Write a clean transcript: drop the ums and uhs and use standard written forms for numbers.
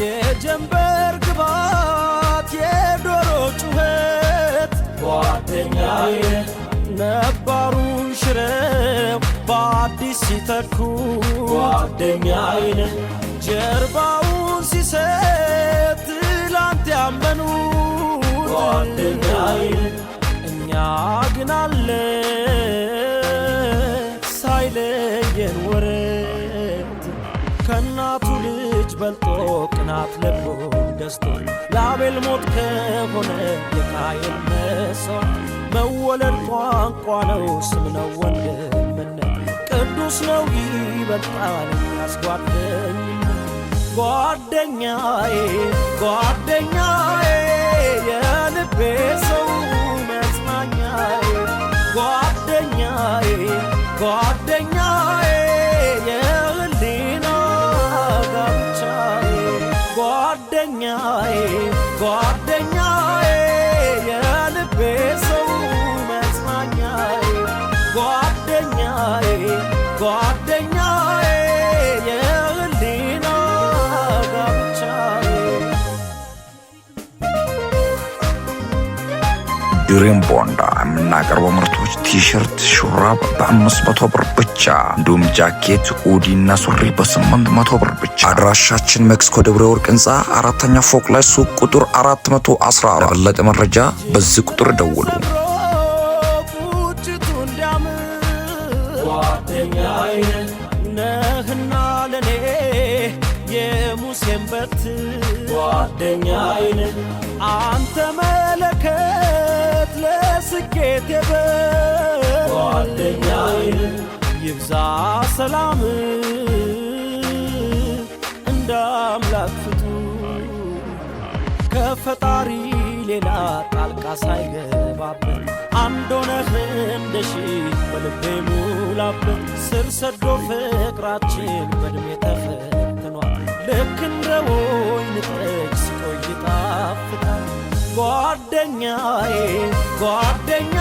የጀንበር ግባት የዶሮ ጩኸት ጓደኛዬ ነባሩን ሽረው በአዲስ ሲተኩ ጓደኛዬ ጀርባውን ሲሰጥ ትላንት ያመኑት ጓደኛዬ እኛ ግን አለ ሳይለየን ወረት ከናቱ ልጅ በልጦ ቅናት ልቡን ገዝቶ ለአቤል ሞት ከሆነ የቃየል መሥዋዕት መወለድ ቋንቋ ነው ስም ነው ወንድምነት ቅዱስ ነው ይበልጣል ያስጓደኝነት ጓደኛዬ ጓደኛዬ የልቤ ሰው መጽናኛዬ ጓደኛዬ ጓደኛዬ የህሊና ጋብቻዬ ጓደኛዬ ጓደኛዬ የልቤ ሰው መጽናኛዬ ጓደኛዬ ጓደኛዬ የህሊና ጋብቻዬ ድሪም ቦንዳ የምናቀርበው ምርቶች ቲሸርት፣ ሹራብ በ500 ብር ብቻ እንዲሁም ጃኬት፣ ሁዲና ሱሪ በ800 ብር ብቻ። አድራሻችን ሜክሲኮ ደብረ ወርቅ ህንፃ 4ኛ ፎቅ ላይ ሱቅ ቁጥር 414። ለበለጠ መረጃ በዚህ ቁጥር ደውሉ። ጓደኛዬ ነህና ለኔ የሙሴን በትር ጓደኛዬ አንተ መለከት ለስኬት የበር ጓደኛዬ ይብዛ ሰላም እንደ አምላክ ፍጡር ከፈጣሪ ሌላ ጣልቃ ሳይገባበት አንድ ሆነህ እንደሺ በልቤ ሙላበት ስር ሰዶ ፍቅራችን በእድሜ ተፈትኗል ልክ እንደ ወይን ጠጅ ሲቆይ ይጣፍጣል ጓደኛዬ ጓደኛ